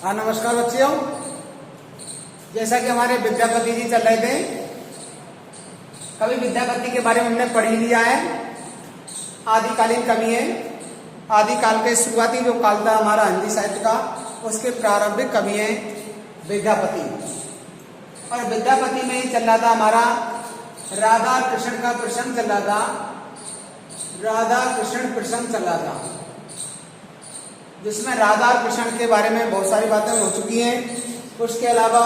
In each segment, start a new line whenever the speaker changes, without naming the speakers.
हाँ नमस्कार बच्चियों। जैसा कि हमारे विद्यापति जी चल रहे थे, कवि विद्यापति के बारे में हमने पढ़ ही लिया है। आदिकालीन कवि है। आदिकाल के शुरुआती जो काल था हमारा हिंदी साहित्य का, उसके प्रारंभिक कवि हैं विद्यापति। और विद्यापति में ही चल रहा था हमारा राधा कृष्ण का प्रसंग चल रहा था। राधा कृष्ण प्रसंग चल रहा था, जिसमें राधा कृष्ण के बारे में बहुत सारी बातें हो चुकी हैं। उसके अलावा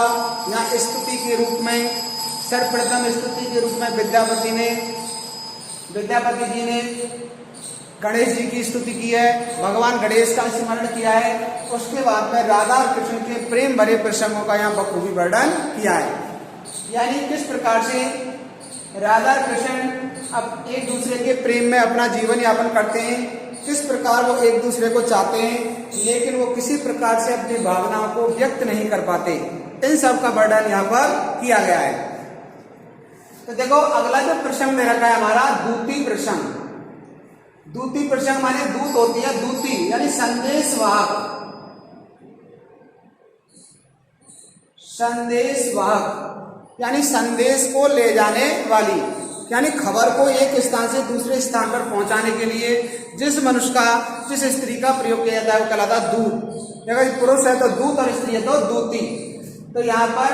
यहाँ स्तुति के रूप में, सर्वप्रथम स्तुति के रूप में विद्यापति जी ने गणेश जी की स्तुति की है, भगवान गणेश का स्मरण किया है। उसके बाद में राधा कृष्ण के प्रेम भरे प्रसंगों का यहाँ बखूबी वर्णन किया है। यानी किस प्रकार से राधा कृष्ण अब एक दूसरे के प्रेम में अपना जीवन यापन करते हैं, किस प्रकार वो एक दूसरे को चाहते हैं, लेकिन वो किसी प्रकार से अपनी भावनाओं को व्यक्त नहीं कर पाते। इन सब का वर्णन यहाँ पर किया गया है। तो देखो, अगला जो प्रसंग में रखा है हमारा दूती प्रसंग। दूती प्रसंग माने दूत होती है, दूती यानी संदेशवाहक। संदेशवाहक यानी संदेश को ले जाने वाली, यानी खबर को एक स्थान से दूसरे स्थान पर पहुंचाने के लिए जिस मनुष्य का, जिस स्त्री का प्रयोग किया जाता है वो कहलाता है दूत। अगर पुरुष है तो दूत और स्त्री है तो दूती। तो यहाँ पर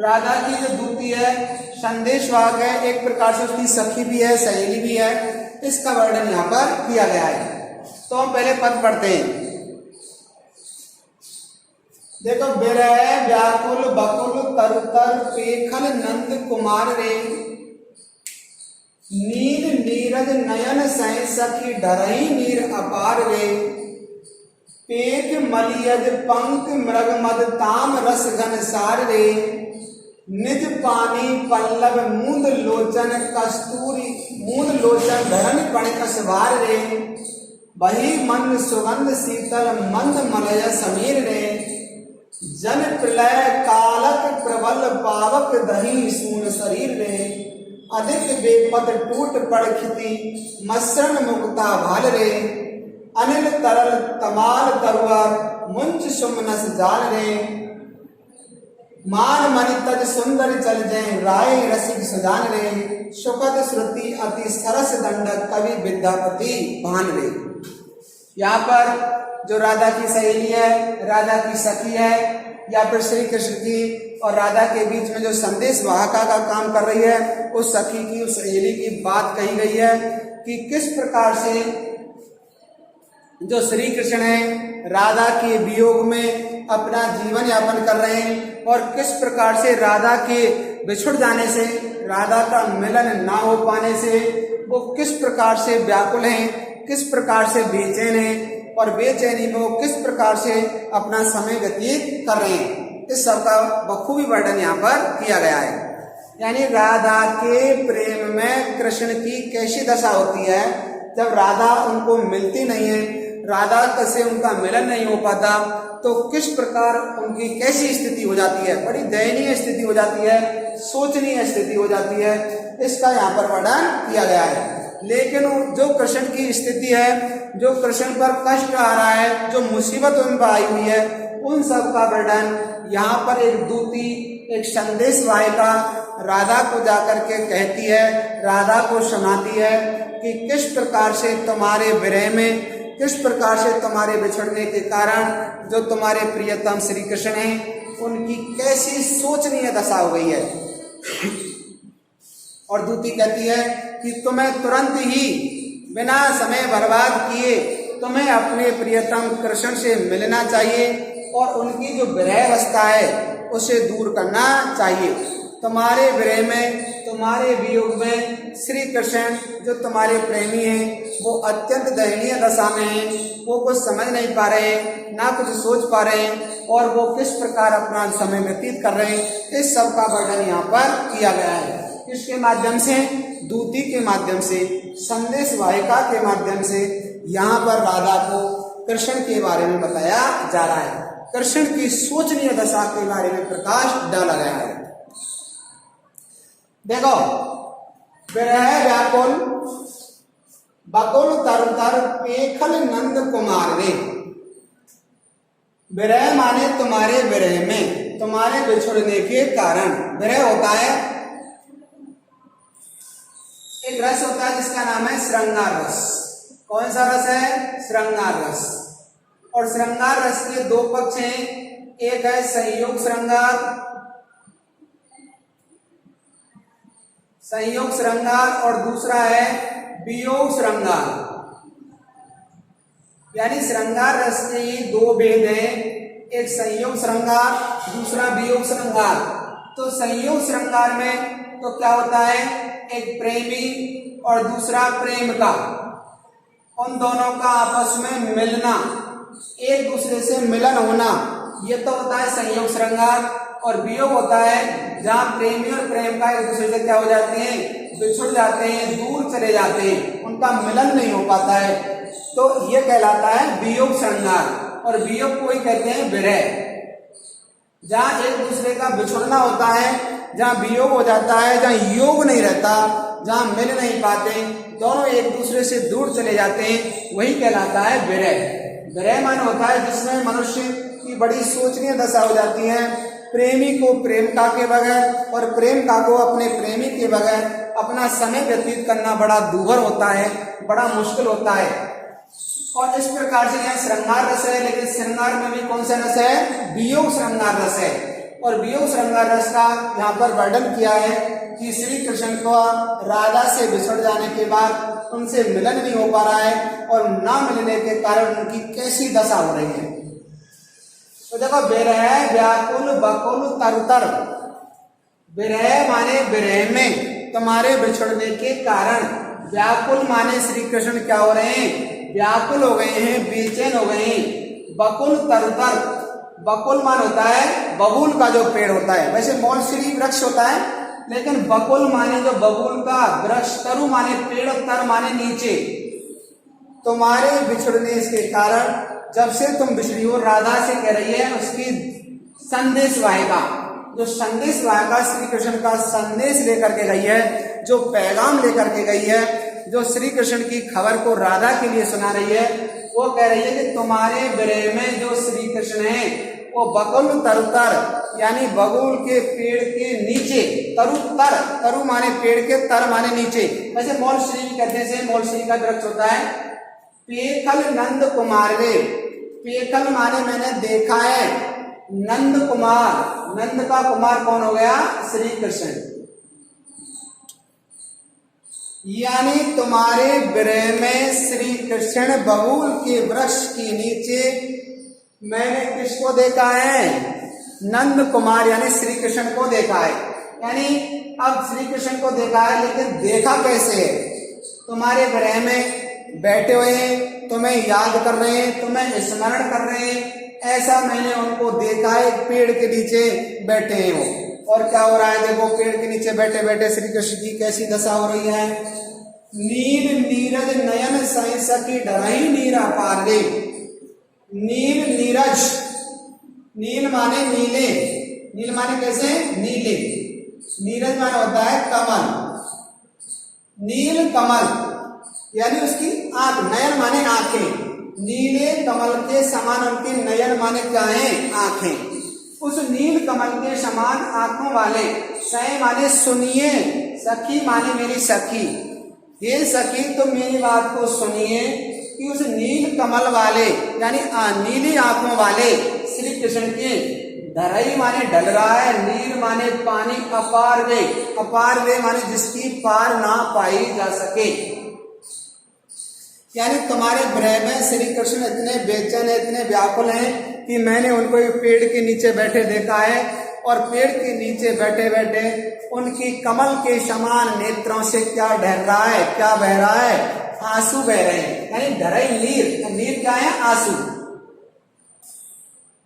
राधा की जो दूती है, संदेशवाहक है, एक प्रकार से उसकी सखी भी है, सहेली भी है। इसका वर्णन यहाँ पर किया गया है। तो हम पहले पद पढ़ते हैं। देखो, विरह व्याकुल बकुल तरुतर पेखल नंद कुमार रे, नीर नीरज नयन सह सखी डरही नीर अपार रे, पेख मलियज पंख मृग मद ताम रस घन सार रे, निज पानी पल्लव मूंद लोचन कस्तूरी मूंद लोचन धरन पणकसवार रे, बही मन सुगंध शीतल मंद मलय समीर रे, जन प्रलय कालक प्रबल पावक दही सून शरीर रे, अधिक बेपद टूट पड़ खिति मसरण मुक्ता भाल रे, अनिल तरल तमाल तरुआर मुंच सुमनस जाल रे, मान मणि तज सुंदर चल जय राय रसिक सुजान रे, सुखद श्रुति अति सरस दंडक कवि विद्यापति भान रे। यहाँ पर जो राधा की सहेली है, राधा की सखी है, या फिर श्री कृष्ण की और राधा के बीच में जो संदेश वाहका का काम कर रही है, उस सखी की, उस सहेली की बात कही गई है कि किस प्रकार से जो श्री कृष्ण है राधा के वियोग में अपना जीवन यापन कर रहे हैं, और किस प्रकार से राधा के बिछुड़ जाने से, राधा का मिलन ना हो पाने से वो किस प्रकार से व्याकुल हैं, किस प्रकार से बेचैन हैं, और बेचैनी में वो किस प्रकार से अपना समय व्यतीत कर रहे हैं। इस सब का बखूबी वर्णन यहाँ पर किया गया है। यानी राधा के प्रेम में कृष्ण की कैसी दशा होती है जब राधा उनको मिलती नहीं है, राधा से उनका मिलन नहीं हो पाता, तो किस प्रकार उनकी कैसी स्थिति हो जाती है। बड़ी दयनीय स्थिति हो जाती है, शोचनीय स्थिति हो जाती है। इसका यहाँ पर वर्णन किया गया है। लेकिन जो कृष्ण की स्थिति है, जो कृष्ण पर कष्ट आ रहा है, जो मुसीबत उन पर आई हुई है, उन सब का वर्णन यहाँ पर एक दूती, एक संदेश वाहिका राधा को जाकर के कहती है, राधा को सुनाती है कि किस प्रकार से तुम्हारे विरह में, किस प्रकार से तुम्हारे बिछड़ने के कारण जो तुम्हारे प्रियतम श्री कृष्ण हैं, उनकी कैसी शोचनीय दशा हो गई है। और दूती कहती है कि तुम्हें तुरंत ही बिना समय बर्बाद किए तुम्हें अपने प्रियतम कृष्ण से मिलना चाहिए, और उनकी जो विरह अवस्था है उसे दूर करना चाहिए। तुम्हारे विरह में, तुम्हारे वियोग में श्री कृष्ण जो तुम्हारे प्रेमी हैं वो अत्यंत दयनीय दशा में हैं, वो कुछ समझ नहीं पा रहे, ना कुछ सोच पा रहे हैं, और वो किस प्रकार अपना समय व्यतीत कर रहे हैं। इस सब का वर्णन यहाँ पर किया गया है। इसके माध्यम से, दूती के माध्यम से, संदेश वाहिका के माध्यम से यहाँ पर राधा को कृष्ण के बारे में बताया जा रहा है। कृष्ण की शोचनीय दशा के बारे में प्रकाश डाला गया है। देखो, विरह व्याकुल बकुल तरुतर पेखल नंद कुमार रे, विरह माने तुम्हारे विरह में, तुम्हारे बिछुड़ने के कारण। विरह होता है एक रस होता है जिसका नाम है श्रृंगार रस। कौन सा रस है? श्रृंगार रस। और श्रृंगार रस के दो पक्ष हैं, एक है संयोग श्रृंगार, संयोग श्रृंगार, और दूसरा है वियोग श्रृंगार। यानी श्रृंगार रस के ये दो भेद हैं, एक संयोग श्रृंगार, दूसरा वियोग श्रृंगार। तो संयोग श्रृंगार में तो क्या होता है, एक प्रेमी और दूसरा प्रेम का, उन दोनों का आपस में मिलना, एक दूसरे से मिलन होना, ये तो होता है संयोग श्रृंगार। और वियोग होता है जहाँ प्रेमी और प्रेम का एक दूसरे से क्या हो जाते हैं, बिछुड़ जाते हैं, दूर चले जाते हैं, उनका मिलन नहीं हो पाता है, तो ये कहलाता है वियोग श्रृंगार। और वियोग को ही कहते हैं विरह। जहाँ एक दूसरे का बिछुड़ना होता है, जहाँ वियोग हो जाता है, जहाँ योग नहीं रहता, जहाँ मिल नहीं पाते, दोनों एक दूसरे से दूर चले जाते हैं, वही कहलाता है विरह। विरह मान होता है जिसमें मनुष्य की बड़ी शोचनीय दशा हो जाती है, प्रेमी को प्रेमिका के बगैर और प्रेमिका को अपने प्रेमी के बगैर अपना समय व्यतीत करना बड़ा दूभर होता है, बड़ा मुश्किल होता है। और इस प्रकार से यहाँ श्रृंगार रस है, लेकिन श्रृंगार में भी कौन सा रस है, वियोग श्रृंगार रस है। और वियोग श्रृंगार रस का यहाँ पर वर्णन किया है कि श्री कृष्ण को राधा से बिछड़ जाने के बाद उनसे मिलन नहीं हो पा रहा है, और ना मिलने के कारण उनकी कैसी दशा हो रही है। तो देखो, विरह व्याकुल बकुल तरतर। विरह माने विरह में तुम्हारे बिछड़ने के कारण, व्याकुल माने श्री कृष्ण क्या हो रहे हैं, व्याकुल हो गए हैं, बेचैन हो गए हैं। बकुल तरतर, बकुल मान होता है बबूल का जो पेड़ होता है, वैसे मौलश्री वृक्ष होता है, लेकिन बकुल माने जो बबूल का वृक्ष, तरु माने पेड़, तर माने नीचे। तुम्हारे बिछड़ने के कारण, जब से तुम बिछड़ी हो, राधा से कह रही है, उसकी संदेश वाहिका, जो संदेश वाहिका श्री कृष्ण का संदेश लेकर के गई है, जो पैगाम लेकर के गई है, जो श्री कृष्ण की खबर को राधा के लिए सुना रही है, वो कह रही है कि तुम्हारे विरह में जो श्री कृष्ण है वो बकुल तरुतर, यानी बबूल के पेड़ के नीचे, तरुतर, तरु माने पेड़ के, तर माने नीचे, वैसे मौलश्री कहते हैं, मौलश्री का वृक्ष होता है। पेखल नंद कुमार वे, पेखल माने मैंने देखा है, नंद कुमार, नंद का कुमार कौन हो गया, श्री कृष्ण। यानी तुम्हारे विरह में श्री कृष्ण बबूल के वृक्ष के नीचे मैंने किसको देखा है, नंद कुमार यानी श्री कृष्ण को देखा है। यानी अब श्री कृष्ण को देखा है, लेकिन देखा कैसे है, तुम्हारे विरह में बैठे हुए हैं, तुम्हें याद कर रहे हैं, तुम्हें स्मरण कर रहे हैं, ऐसा मैंने उनको देखा है, पेड़ के नीचे बैठे हैं वो। और क्या हो रहा है, देखो पेड़ के नीचे बैठे बैठे श्री कृष्ण की कैसी दशा हो रही है। नील नीरज नयन सही सखी डरही नीरा पार दे। नील नीरज, नील माने नीले, नील माने कैसे, नीले, नीरज माने होता है कमल, नील कमल यानी उसकी आंख, नयन माने आंखें, नीले कमल के समान उनके नयन माने क्या है, आंखें। उस नील कमल के समान आंखों वाले, सह माने सुनिए, सखी माने मेरी सखी, ये सखी तो मेरी बात को सुनिए कि उस नील कमल वाले यानी नीली आंखों वाले श्री कृष्ण के धरई माने ढल रहा है, नीर माने पानी, अपार वे, अपार वे माने जिसकी पार ना पाई जा सके। यानी तुम्हारे विरह में श्री कृष्ण इतने बेचैन है, इतने व्याकुल हैं कि मैंने उनको पेड़ के नीचे बैठे देखा है, और पेड़ के नीचे बैठे बैठे उनकी कमल के समान नेत्रों से क्या ढह रहा है, क्या बह रहा है, आंसू बह रहे हैं। यानी धरई नीर, नीर क्या है, आंसू।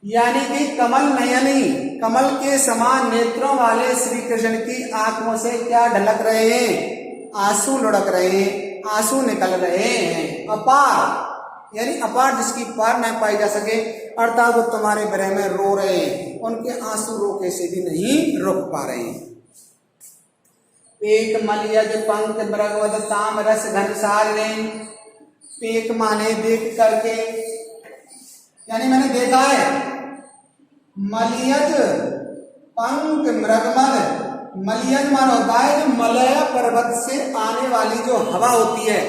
यानी कि कमल नयनी, कमल के समान नेत्रों वाले श्री कृष्ण की आंखों से क्या ढलक रहे हैं, आंसू लुढ़क रहे हैं, आंसू निकल रहे हैं। अपार यानी अपार जिसकी पार न पाई जा सके, अर्थात वो तुम्हारे विरह में रो रहे हैं, उनके आंसू रोके से भी नहीं रुक पा रहे हैं। पेक मलियज पंख मृगवद ताम रस घनसार ने, पेक माने देख करके, यानी मैंने देखा है, मलयज पंख मृगमद। मलयज मान होता है जो मलय पर्वत से आने वाली जो हवा होती है,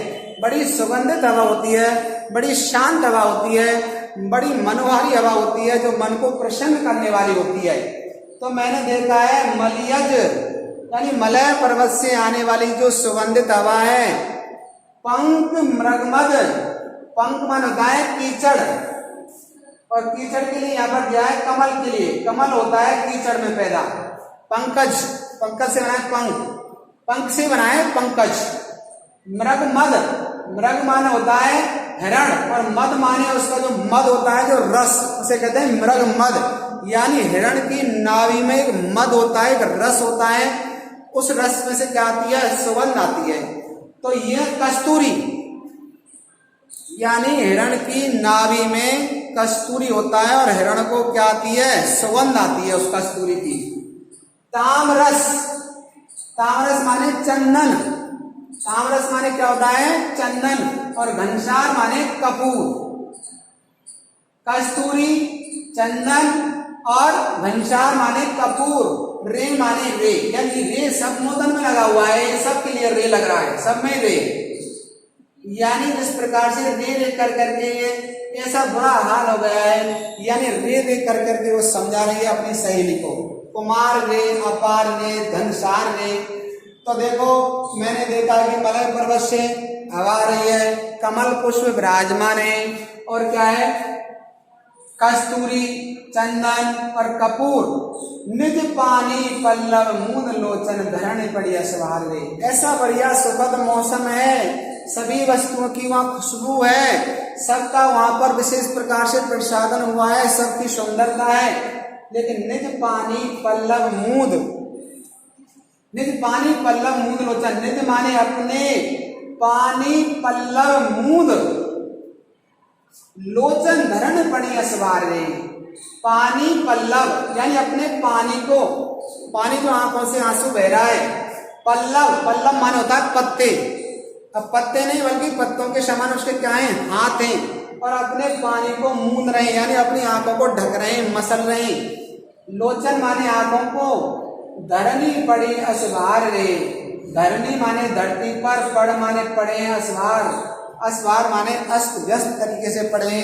बड़ी सुगंधित हवा होती है, बड़ी शांत हवा होती है, बड़ी मनोहारी हवा होती है, जो मन को प्रसन्न करने वाली होती है। तो मैंने देखा है मलयज यानी मलय पर्वत से आने वाली जो सुगंधित हवा है। पंख मृगमद, पंख मान होता है कीचड़, और कीचड़ के लिए यहाँ पर दिया है कमल के लिए। कमल होता है कीचड़ में पैदा। पंकज, पंकज से बना है पंख, पंख से बना है पंकज। मृगमद, मृग माने होता है हिरण, और मद माने उसका जो मद होता है जो रस, उसे कहते हैं मृगमद। यानी हिरण की नाभि में एक मद होता है, एक रस होता है, उस रस में से क्या आती है, सुगंध आती है। तो यह कस्तूरी, यानी हिरण की नाभि में कस्तूरी होता है, और हिरण को क्या आती है, सुगंध आती है उस कस्तूरी की। तामरस, तामरस माने चंदन, तामरस माने क्या होता है, चंदन, और घनसार माने कपूर। कस्तूरी, चंदन और घनसार माने कपूर। रे माने रे, यानी रे सब मोदन में लगा हुआ है, सब के लिए रे लग रहा है, सब में रे। यानी जिस प्रकार से रे रे कर करके ये ऐसा बुरा हाल हो गया है, यानी रे रे कर करके वो समझा रही है अपनी सहेली को, कुमार रे, अपार रे, धनसार रे। तो देखो मैंने देखा कि मलय पर्वत से हवा आ रही है, कमल पुष्प विराजमान है, और क्या है, कस्तूरी, चंदन और कपूर। निज पानी पल्लव मूंद लोचन धरणी पड़ी सवार रे। ऐसा बढ़िया सुखद मौसम है, सभी वस्तुओं की वहाँ खुशबू है, सबका वहां पर विशेष प्रकार से प्रसादन हुआ है, सबकी सुंदरता है। लेकिन निज पानी पल्लव मूंद, निज पानी पल्लव मूंद लोचन, निज माने अपने, पानी पल्लव मूंद लोचन धरण पड़ी असवार रे। पानी पल्लव यानी अपने पानी को, पानी जो आंखों से आंसू बह रहा है। पल्लव, पल्लव माने होता है पत्ते, अब पत्ते नहीं बल्कि पत्तों के समान उसके क्या है, हाथ हैं, और अपने पानी को मूंद रहे हैं, यानी अपनी आंखों को ढक रहे हैं, मसल रहे हैं। लोचन माने आंखों को, धरनी पड़ी असवार रे। धरनी माने धरती पर, पड़ माने पड़े हैं, असवार, असवार माने अस्त व्यस्त तरीके से पड़े,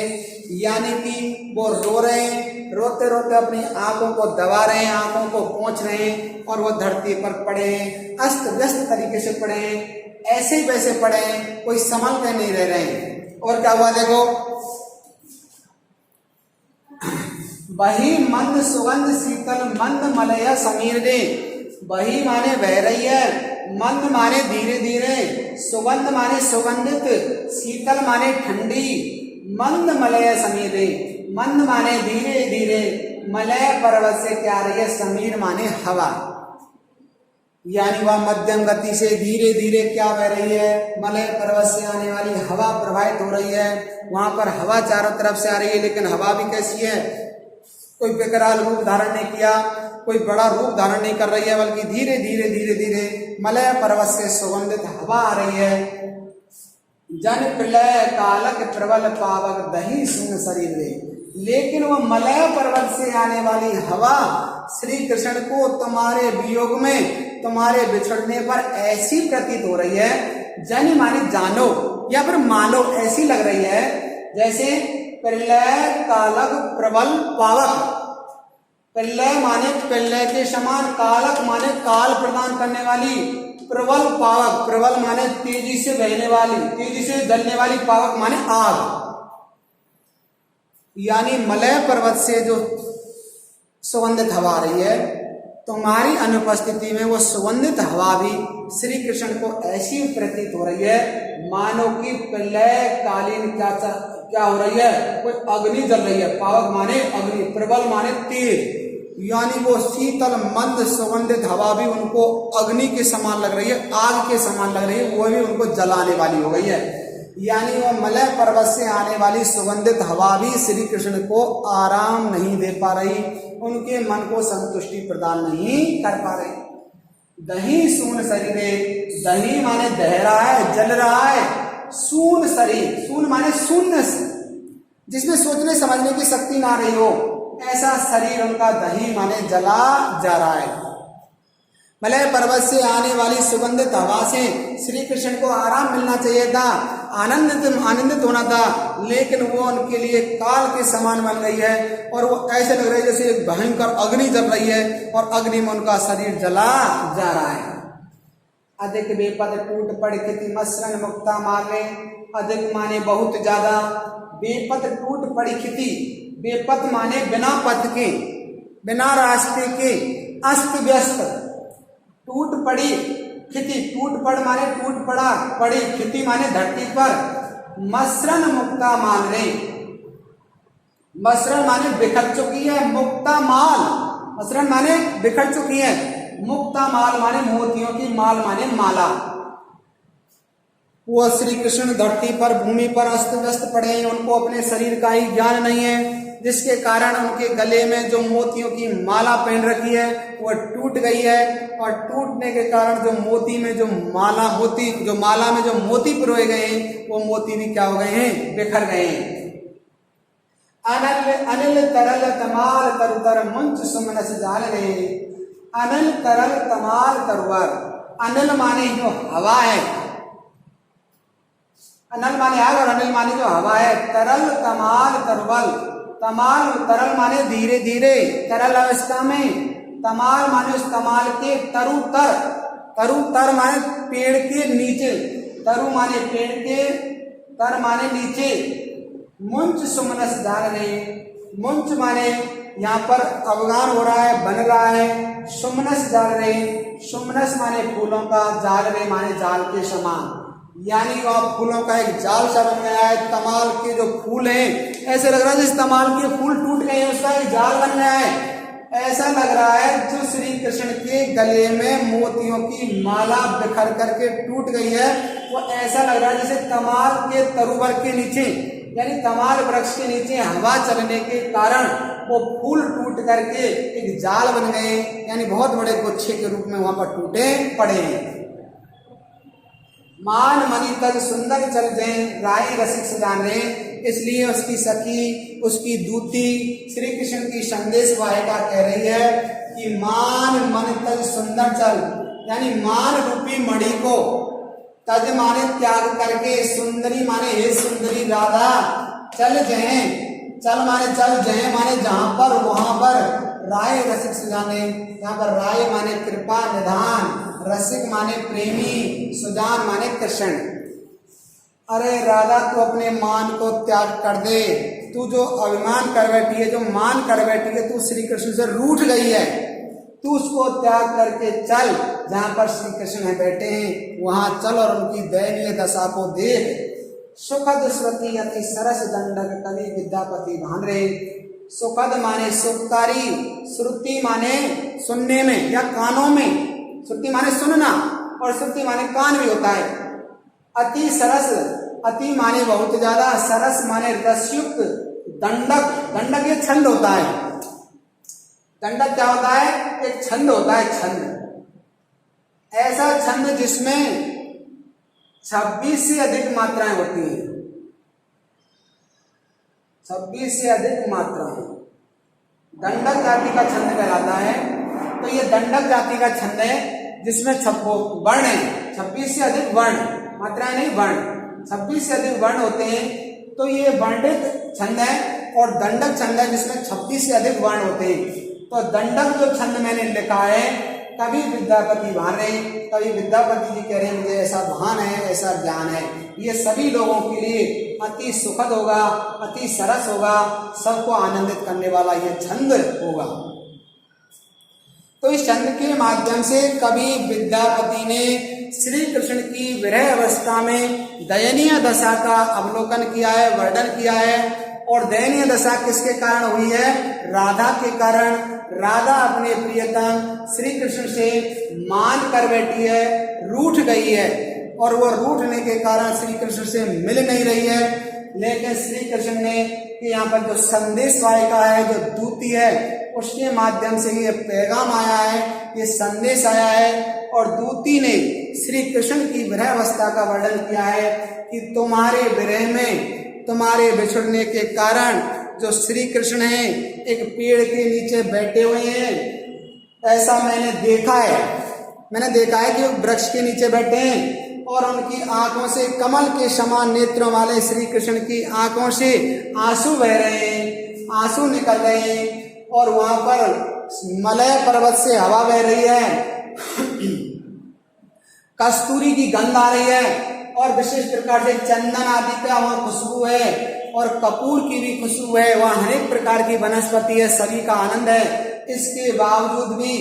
यानी कि वो रो रहे हैं, रोते रोते अपनी आंखों को दबा रहे हैं, आंखों को पोंछ रहे हैं, और वो धरती पर पड़े हैं, अस्त व्यस्त तरीके से पड़े हैं, ऐसे ही वैसे पड़े हैं, कोई संभल के नहीं रह रहे हैं। और क्या हुआ देखो, बही मंद सुगंध शीतल मंद मलय समीर दे। बही माने बह रही है, मंद माने धीरे धीरे, सुगंध माने सुगंधित, शीतल माने ठंडी, मंद मलय समीर दे। मंद माने धीरे धीरे, मलय पर्वत से क्या आ रही है, समीर माने हवा, यानी वह मध्यम गति से धीरे धीरे क्या बह रही है, मलय पर्वत से आने वाली हवा प्रवाहित हो रही है। वहां पर हवा चारों तरफ से आ रही है, लेकिन हवा भी कैसी है, कोई विकराल रूप धारण नहीं किया, कोई बड़ा रूप धारण नहीं कर रही है, बल्कि धीरे धीरे धीरे धीरे मलय पर्वत से सुगंधित हवा आ रही है। जन प्रलय कालक प्रबल पावक दही सुन शरीर रे। लेकिन वह मलय पर्वत से आने वाली हवा श्री कृष्ण को तुम्हारे वियोग में, तुम्हारे बिछड़ने पर ऐसी प्रतीत हो रही है, जन माने जानो या फिर मानो, ऐसी लग रही है जैसे प्रलय कालक प्रबल पावक। प्रलय माने प्रलय के समान, कालक माने काल प्रदान करने वाली, प्रबल पावक, प्रबल माने तेजी से बहने वाली, तेजी से जलने वाली, पावक माने आग। यानी मलय पर्वत से जो सुगंधित हवा आ रही है, तुम्हारी अनुपस्थिति में वो सुगंधित हवा भी श्री कृष्ण को ऐसी प्रतीत हो रही है मानो कि प्रलय कालीन क्या हो रही है, कोई अग्नि जल रही है। पावक माने अग्नि, प्रबल माने तेज, यानी वो शीतल मंद सुगंधित हवा भी उनको अग्नि के समान लग रही है, आग के समान लग रही है, वो भी उनको जलाने वाली हो गई है। यानी वह मलय पर्वत से आने वाली सुगंधित हवा भी श्री कृष्ण को आराम नहीं दे पा रही, उनके मन को संतुष्टि प्रदान नहीं कर पा रही। दही सून शरीरे, दही माने दह रहा है, जल रहा है, सून शरीर, सून माने शून्य, जिसमें सोचने समझने की शक्ति ना रही हो, ऐसा शरीर उनका दही माने जला जा रहा है। मलय पर्वत से आने वाली सुगंधित हवा से श्री कृष्ण को आराम मिलना चाहिए था, आनंदित होना था, लेकिन वो उनके लिए काल के समान बन गई है और वो ऐसे लग रहा है जैसे एक भयंकर अग्नि जल रही है और अग्नि में उनका शरीर जला जा रहा है। अधिक बेपद टूट पड़ किति मसरन मुक्ता मारे, अधिक माने बहुत ज्यादा, बेपद टूट पड़ी खिति, बेपद माने बिना पथ के, बिना रास्ते के, अस्त व्यस्त, टूट पड़ी खिति, टूट पड़ माने टूट पड़ा, पड़ी खिति माने धरती पर, मसरन मुक्ता मान रे, मसरन माने बिखर चुकी है, मुक्ता माल, मसरन माने बिखर चुकी है, मुक्ता माल माने मोतियों की माल माने माला। वो श्री कृष्ण धरती पर भूमि पर अस्त व्यस्त पड़े हैं, उनको अपने शरीर का ही ज्ञान नहीं है, जिसके कारण उनके गले में जो मोतियों की माला पहन रखी है वो टूट गई है और टूटने के कारण जो मोती में जो माला मोती जो माला में जो मोती पिरोए गए हैं वो मोती भी क्या हो गए हैं, बिखर गए हैं। अनिल अनिल तरल तमाल तरुतर मुंच सुमनस जाल रे, अनिल तरल तमाल तरुवर, अनिल माने जो हवा है, अनल माने आग और अनिल माने जो हवा है, तरल तमाल तरुवल, तमाल तरल माने धीरे धीरे तरल अवस्था में, तमाल माने उस तमाल के तरु तर, तरु तर माने पेड़ के नीचे, तरु माने पेड़ के, तर माने नीचे, मुंच सुमनस जाल रहे, मुंच माने यहाँ पर अवगान हो रहा है, बन रहा है, सुमनस जाल रहे, सुमनस माने फूलों का, जाल रहे माने जाल के समान, यानी वह फूलों का एक जाल सा बन गया है। तमाल के जो फूल हैं ऐसे लग रहा है जैसे तमाल के फूल टूट गए हैं, उसका एक जाल बन गया है। ऐसा लग रहा है जो श्री कृष्ण के गले में मोतियों की माला बिखर करके टूट गई है, वो ऐसा लग रहा है जैसे तमाल के तरुवर के नीचे यानी तमाल वृक्ष के नीचे हवा चलने के कारण वो फूल टूट करके एक जाल बन गए, यानी बहुत बड़े गुच्छे के रूप में वहां पर टूटे पड़े हैं। मान मणि तज सुंदर चल गए, राय रसिक सजान रहे, इसलिए उसकी सखी उसकी दूती श्री कृष्ण की संदेश वाहिका कह रही है कि मान मन तज सुंदर चल, यानी मान रूपी मणि को, तज माने त्याग करके, सुंदरी माने हे सुंदरी राधा, चल जय, चल माने चल, जय माने जहां पर वहां पर, राय रसिक सुजाने, यहाँ पर राय माने कृपा निधान, रसिक माने प्रेमी, सुजान माने कृष्ण। अरे राधा तू अपने मान को त्याग कर दे, तू जो अभिमान कर बैठी है, जो मान कर बैठी है, तू श्री कृष्ण से रूठ गई है, तू उसको त्याग करके चल जहां पर श्री कृष्ण है बैठे हैं वहां चल और उनकी दयनीय दशा को देख। सुखद श्रुति अति सरस दंडक कवि विद्यापति भान रहे, सुखद माने सुखकारी, श्रुति माने सुनने में या कानों में, श्रुति माने सुनना और श्रुति माने कान भी होता है। अति सरस, अति माने बहुत ज्यादा, सरस माने रसयुक्त, दंडक, दंडक ये छंद होता है, दंडक क्या होता है, एक छंद होता है, छंद, ऐसा छंद जिसमें 26 से अधिक मात्राएं होती हैं, 26 से अधिक मात्राएं दंडक जाति का छंद कहलाता है। तो ये दंडक जाति का छंद है जिसमें वर्ण है, 26 से अधिक वर्ण, मात्राएं नहीं वर्ण, 26 से अधिक वर्ण होते हैं, तो ये वर्णित छंद है और दंडक छंद है जिसमें 26 से अधिक वर्ण होते हैं। तो दंडक जो छंद मैंने लिखा है, कवि विद्यापति भान रहे, कवि विद्यापति जी कह रहे हैं मुझे ऐसा भान है, ऐसा ज्ञान है, ये सभी लोगों के लिए अति सुखद होगा, अति सरस होगा, सबको आनंदित करने वाला ये छंद होगा। तो इस छंद के माध्यम से कवि विद्यापति ने श्री कृष्ण की विरह अवस्था में दयनीय दशा का अवलोकन किया है, वर्णन किया है। और दयनीय दशा किसके कारण हुई है, राधा के कारण। राधा अपने प्रियतम श्री कृष्ण से मान कर बैठी है, रूठ गई है और वो रूठने के कारण श्री कृष्ण से मिल नहीं रही है। लेकिन श्री कृष्ण ने यहाँ पर जो संदेश वाहिका है, जो दूती है, उसके माध्यम से ये पैगाम आया है, ये संदेश आया है और दूती ने श्री कृष्ण की विरह अवस्था का वर्णन किया है कि तुम्हारे विरह में, तुम्हारे बिछुड़ने के कारण जो श्री कृष्ण हैं एक पेड़ के नीचे बैठे हुए हैं, ऐसा मैंने देखा है कि वो वृक्ष के नीचे बैठे हैं और उनकी आंखों से कमल के समान नेत्रों वाले श्री कृष्ण की आंखों से आंसू बह रहे हैं, आंसू निकल रहे हैं और वहां पर मलय पर्वत से हवा बह रही है, कस्तूरी की गंध आ रही है और विशेष प्रकार से चंदन आदि का वहाँ खुशबू है और कपूर की भी खुशबू है, वहाँ हर एक प्रकार की वनस्पति है, सभी का आनंद है। इसके बावजूद भी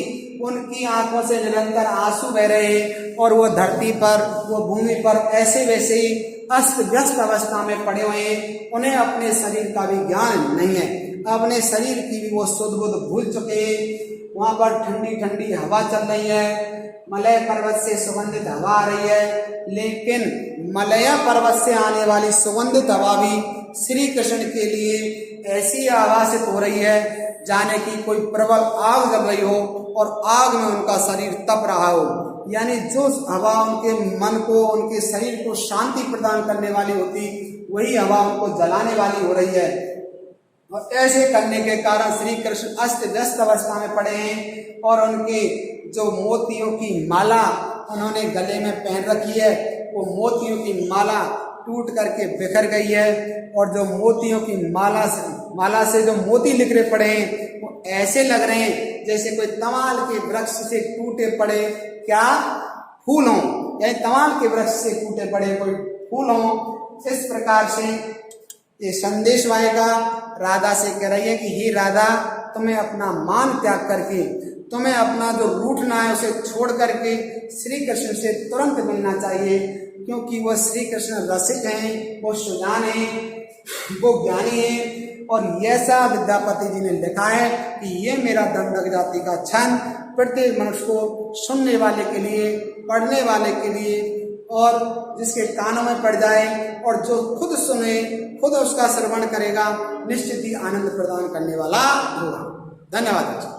उनकी आंखों से निरंतर आंसू बह रहे हैं और वो धरती पर, वो भूमि पर ऐसे वैसे ही अस्त व्यस्त अवस्था में पड़े हुए हैं। उन्हें अपने शरीर का भी ज्ञान नहीं है, अपने शरीर की भी वो सुध बुध भूल चुके हैं। वहां पर ठंडी ठंडी हवा चल रही है, मलय पर्वत से सुगंधित हवा आ रही है, लेकिन मलय पर्वत से आने वाली सुगंधित हवा भी श्री कृष्ण के लिए ऐसी आवाज़ित हो रही है जाने की कोई प्रबल आग जल रही हो और आग में उनका शरीर तप रहा हो। यानी जो हवा उनके मन को, उनके शरीर को शांति प्रदान करने वाली होती, वही हवा उनको जलाने वाली हो रही है। और ऐसे करने के कारण श्री कृष्ण अस्त व्यस्त अवस्था में पड़े हैं और उनके जो मोतियों की माला उन्होंने गले में पहन रखी है, वो मोतियों की माला टूट करके बिखर गई है और जो मोतियों की माला से जो मोती निकले पड़े हैं वो ऐसे लग रहे हैं जैसे कोई तमाल के वृक्ष से टूटे पड़े क्या फूल हों, यानी तमाल के वृक्ष से टूटे पड़े कोई फूल हों। इस प्रकार से ये संदेश आएगा, राधा से कह रही है कि हे राधा, तुम्हें अपना मान त्याग करके, तुम्हें अपना जो रूठना है उसे छोड़ करके श्री कृष्ण से तुरंत मिलना चाहिए, क्योंकि वो श्री कृष्ण रसिक हैं, वो सुजान हैं, वो ज्ञानी हैं। और ऐसा विद्यापति जी ने लिखा है कि ये मेरा दंडक जाति का छंद प्रत्येक मनुष्य को सुनने वाले के लिए, पढ़ने वाले के लिए और जिसके कानों में पड़ जाए और जो खुद सुने, खुद उसका श्रवण करेगा, निश्चित ही आनंद प्रदान करने वाला होगा। धन्यवाद।